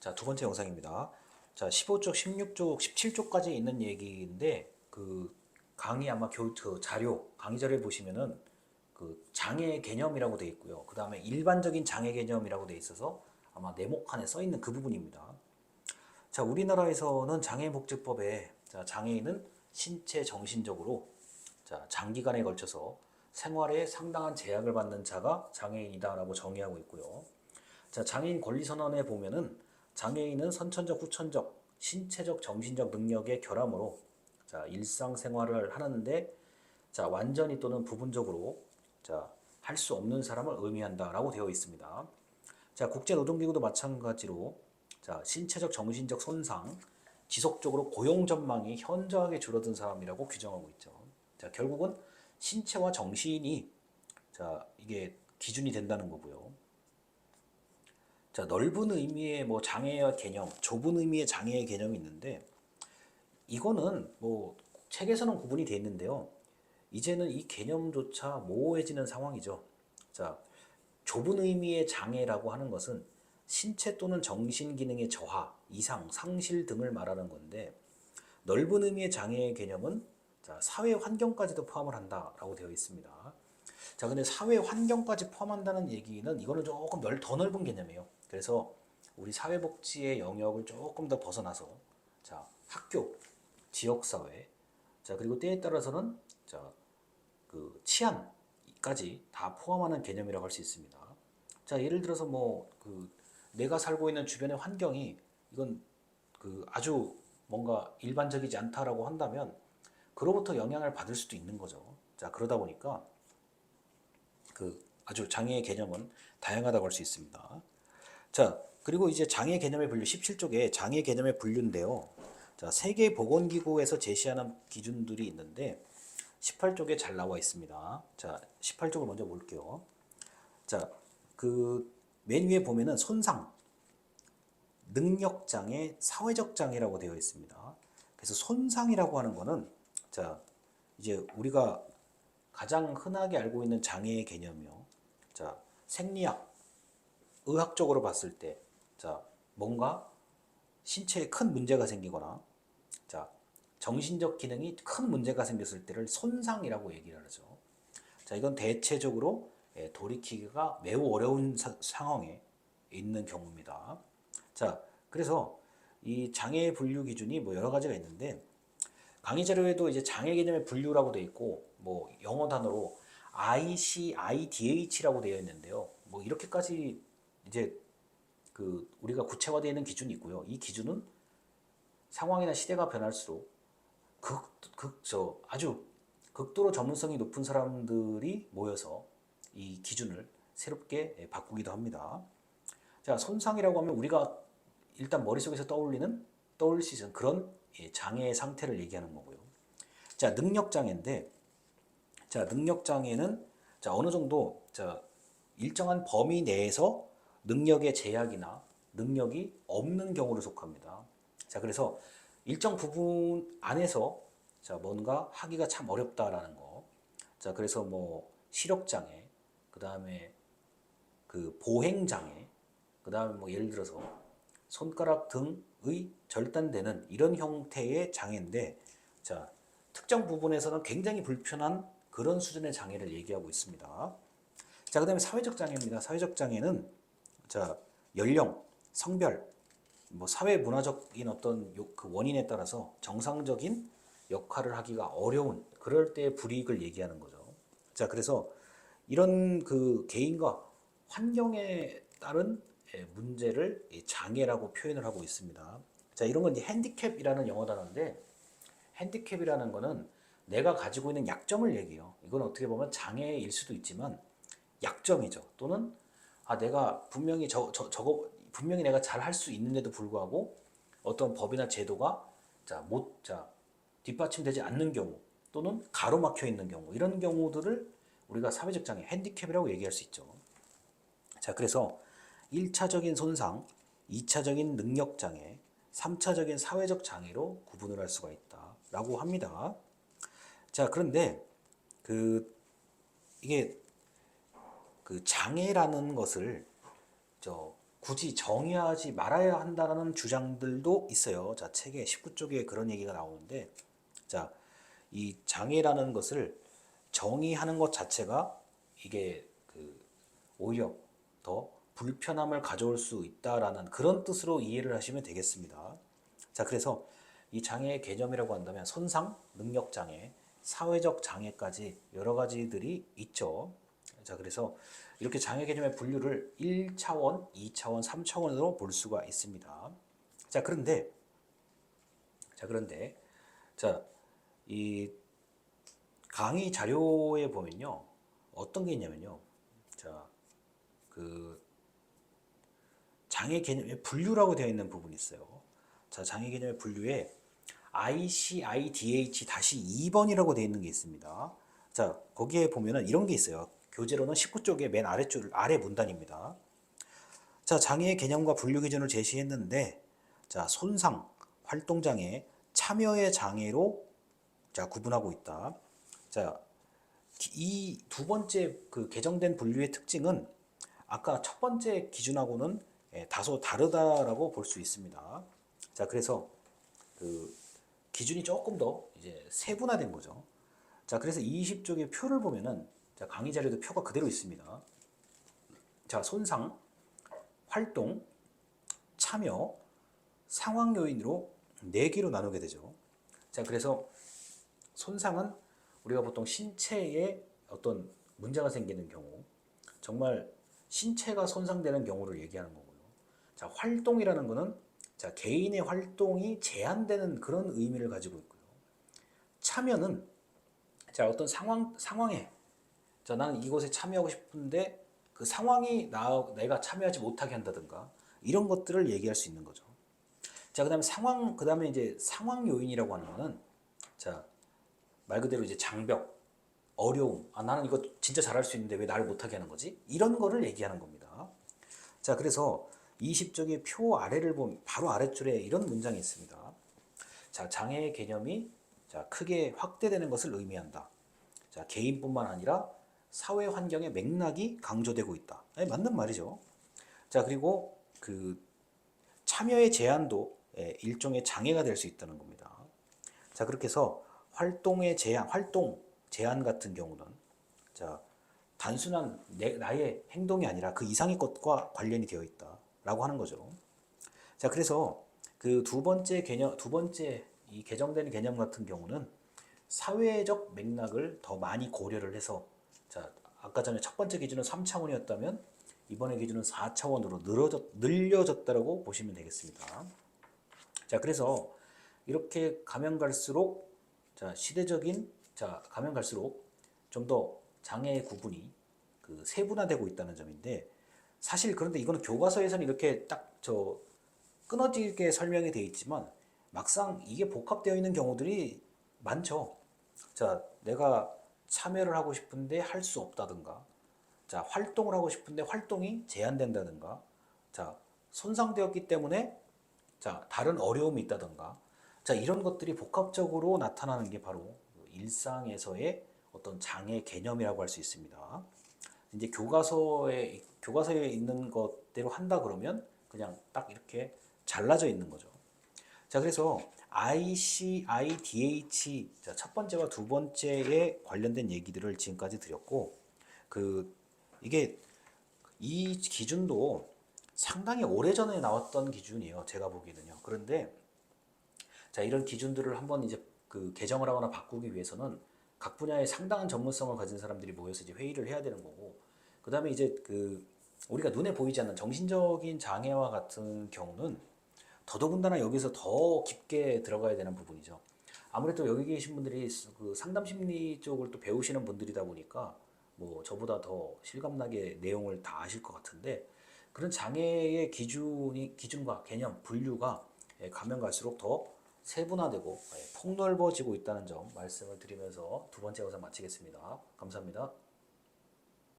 자, 두 번째 영상입니다. 자, 15쪽, 16쪽, 17쪽까지 있는 얘기인데 그 강의 아마 그 자료, 강의 자료에 보시면은 그 장애 개념이라고 돼 있고요. 그 다음에 일반적인 장애 개념이라고 돼 있어서 아마 네모칸에 써 있는 그 부분입니다. 자, 우리나라에서는 장애인복지법에 자, 장애인은 신체, 정신적으로 자, 장기간에 걸쳐서 생활에 상당한 제약을 받는 자가 장애인이다라고 정의하고 있고요. 자, 장애인 권리선언에 보면은 장애인은 선천적, 후천적, 신체적, 정신적 능력의 결함으로 자, 일상생활을 하는데 자, 완전히 또는 부분적으로 자, 할 수 없는 사람을 의미한다라고 되어 있습니다. 자, 국제노동기구도 마찬가지로 자, 신체적, 정신적 손상, 지속적으로 고용 전망이 현저하게 줄어든 사람이라고 규정하고 있죠. 자, 결국은 신체와 정신이 자, 이게 기준이 된다는 거고요. 자, 넓은 의미의 뭐 장애의 개념, 좁은 의미의 장애의 개념이 있는데 이거는 뭐 책에서는 구분이 되어 있는데요. 이제는 이 개념조차 모호해지는 상황이죠. 자, 좁은 의미의 장애라고 하는 것은 신체 또는 정신 기능의 저하, 이상, 상실 등을 말하는 건데 넓은 의미의 장애의 개념은 자, 사회 환경까지도 포함을 한다라고 되어 있습니다. 자, 근데 사회 환경까지 포함한다는 얘기는 이거는 조금 더 넓은 개념이에요. 그래서 우리 사회복지의 영역을 조금 더 벗어나서 자, 학교, 지역사회, 자, 그리고 때에 따라서는 자, 그 치안까지 다 포함하는 개념이라고 할 수 있습니다. 자, 예를 들어서 뭐 그 내가 살고 있는 주변의 환경이 이건 그 아주 뭔가 일반적이지 않다라고 한다면 그로부터 영향을 받을 수도 있는 거죠. 자, 그러다 보니까 그 아주 장애의 개념은 다양하다고 할 수 있습니다. 자, 그리고 이제 장애 개념의 분류 17쪽에 장애 개념의 분류인데요. 자, 세계보건기구에서 제시하는 기준들이 있는데 18쪽에 잘 나와 있습니다. 자, 18쪽을 먼저 볼게요. 자, 그 맨 위에 보면은 손상, 능력장애, 사회적 장애라고 되어 있습니다. 그래서 손상이라고 하는 거는 자, 이제 우리가 가장 흔하게 알고 있는 장애의 개념이요. 자, 생리학, 의학적으로 봤을 때, 자, 뭔가 신체에 큰 문제가 생기거나, 자, 정신적 기능이 큰 문제가 생겼을 때를 손상이라고 얘기를 하죠. 자, 이건 대체적으로 돌이키기가 매우 어려운 상황에 있는 경우입니다. 자, 그래서 이 장애 분류 기준이 뭐 여러 가지가 있는데, 강의 자료에도 이제 장애 개념의 분류라고 되어 있고, 뭐 영어 단어로 ICIDH라고 되어 있는데요. 뭐 이렇게까지 이제 그 우리가 구체화되어 있는 기준이 있고요. 이 기준은 상황이나 시대가 변할수록 아주 극도로 전문성이 높은 사람들이 모여서 이 기준을 새롭게 바꾸기도 합니다. 자, 손상이라고 하면 우리가 일단 머릿속에서 떠올릴 수 있는 그런 장애의 상태를 얘기하는 거고요. 자, 능력장애인데, 자, 능력장애는 자, 어느 정도 자, 일정한 범위 내에서 능력의 제약이나 능력이 없는 경우를 속합니다. 자, 그래서 일정 부분 안에서 자, 뭔가 하기가 참 어렵다라는 거. 자, 그래서 뭐 시력장애, 그 다음에 그 보행장애, 그 다음에 뭐 예를 들어서 손가락 등의 절단되는 이런 형태의 장애인데, 자, 특정 부분에서는 굉장히 불편한 그런 수준의 장애를 얘기하고 있습니다. 자, 그 다음에 사회적 장애입니다. 사회적 장애는 자, 연령, 성별, 뭐 사회 문화적인 어떤 그 원인에 따라서 정상적인 역할을 하기가 어려운 그럴 때의 불이익을 얘기하는 거죠. 자, 그래서 이런 그 개인과 환경에 따른 문제를 장애라고 표현을 하고 있습니다. 자, 이런 건 이제 핸디캡이라는 영어 단어인데 핸디캡이라는 거는 내가 가지고 있는 약점을 얘기해요. 이건 어떻게 보면 장애일 수도 있지만 약점이죠. 또는 아, 내가 분명히 저거 분명히 내가 잘 할 수 있는데도 불구하고 어떤 법이나 제도가 뒷받침되지 않는 경우 또는 가로막혀 있는 경우 이런 경우들을 우리가 사회적 장애, 핸디캡이라고 얘기할 수 있죠. 자, 그래서 1차적인 손상, 2차적인 능력 장애, 3차적인 사회적 장애로 구분을 할 수가 있다라고 합니다. 자, 그런데 그 이게 그 장애라는 것을 저 굳이 정의하지 말아야 한다는 주장들도 있어요. 자, 책의 19쪽에 그런 얘기가 나오는데, 자, 이 장애라는 것을 정의하는 것 자체가 이게 오히려 더 불편함을 가져올 수 있다라는 그런 뜻으로 이해를 하시면 되겠습니다. 자, 그래서 이 장애의 개념이라고 한다면 손상, 능력 장애, 사회적 장애까지 여러 가지들이 있죠. 자, 그래서 이렇게 장애 개념의 분류를 1차원, 2차원, 3차원으로 볼 수가 있습니다. 자, 그런데 자, 이 강의 자료에 보면요. 어떤 게 있냐면요. 자, 그 장애 개념의 분류라고 되어 있는 부분이 있어요. 자, 장애 개념의 분류에 ICIDH-2번이라고 되어 있는 게 있습니다. 자, 거기에 보면은 이런 게 있어요. 교재로는 19쪽의 맨 아래줄 아래 문단입니다. 자, 장애의 개념과 분류 기준을 제시했는데, 자, 손상, 활동장애, 참여의 장애로 자, 구분하고 있다. 자, 이 두 번째 그 개정된 분류의 특징은 아까 첫 번째 기준하고는 다소 다르다라고 볼 수 있습니다. 자, 그래서 그 기준이 조금 더 이제 세분화된 거죠. 자, 그래서 20쪽의 표를 보면은 자, 강의 자료도 표가 그대로 있습니다. 자, 손상, 활동, 참여, 상황 요인으로 4개로 나누게 되죠. 자, 그래서 손상은 우리가 보통 신체에 어떤 문제가 생기는 경우, 정말 신체가 손상되는 경우를 얘기하는 거고요. 자, 활동이라는 거는 자, 개인의 활동이 제한되는 그런 의미를 가지고 있고요. 참여는 자, 어떤 상황에 자, 나는 이곳에 참여하고 싶은데 그 상황이 내가 참여하지 못하게 한다든가 이런 것들을 얘기할 수 있는 거죠. 자, 그다음에 이제 상황 요인이라고 하는 거는 자, 말 그대로 이제 장벽, 어려움. 아, 나는 이거 진짜 잘할 수 있는데 왜 나를 못하게 하는 거지? 이런 거를 얘기하는 겁니다. 자, 그래서 20쪽의 표 아래를 보면 바로 아래줄에 이런 문장이 있습니다. 자, 장애의 개념이 자, 크게 확대되는 것을 의미한다. 자, 개인뿐만 아니라 사회 환경의 맥락이 강조되고 있다. 맞는 말이죠. 자, 그리고 그 참여의 제한도 일종의 장애가 될 수 있다는 겁니다. 자, 그렇게 해서 활동 제한 같은 경우는 자, 단순한 나의 행동이 아니라 그 이상의 것과 관련이 되어 있다라고 하는 거죠. 자, 그래서 그 두 번째 이 개정된 개념 같은 경우는 사회적 맥락을 더 많이 고려를 해서 자, 아까 전에 첫 번째 기준은 3차원이었다면 이번에 기준은 4차원으로 늘려졌다라고 보시면 되겠습니다. 자, 그래서 이렇게 가면 갈수록 자, 가면 갈수록 좀 더 장애의 구분이 그 세분화되고 있다는 점인데 사실 그런데 이거는 교과서에서는 이렇게 딱 끊어지게 설명이 되어 있지만 막상 이게 복합되어 있는 경우들이 많죠. 자, 내가 참여를 하고 싶은데 할 수 없다든가, 자, 활동을 하고 싶은데 활동이 제한된다든가, 자, 손상되었기 때문에 자, 다른 어려움이 있다든가, 자, 이런 것들이 복합적으로 나타나는 게 바로 일상에서의 어떤 장애 개념이라고 할 수 있습니다. 이제 교과서에 있는 것대로 한다 그러면 그냥 딱 이렇게 잘라져 있는 거죠. 자, 그래서 ICIDH 자, 첫 번째와 두 번째에 관련된 얘기들을 지금까지 드렸고 그 이게 이 기준도 상당히 오래전에 나왔던 기준이에요. 제가 보기에는요. 그런데 자, 이런 기준들을 한번 이제 그 개정을 하거나 바꾸기 위해서는 각 분야에 상당한 전문성을 가진 사람들이 모여서 이제 회의를 해야 되는 거고, 그 다음에 이제 우리가 눈에 보이지 않는 정신적인 장애와 같은 경우는 더더군다나 여기서 더 깊게 들어가야 되는 부분이죠. 아무래도 여기 계신 분들이 그 상담 심리 쪽을 또 배우시는 분들이다 보니까 뭐 저보다 더 실감나게 내용을 다 아실 것 같은데 그런 장애의 기준과 개념, 분류가 가면 갈수록 더 세분화되고 폭넓어지고 있다는 점 말씀을 드리면서 두 번째 영상 마치겠습니다. 감사합니다.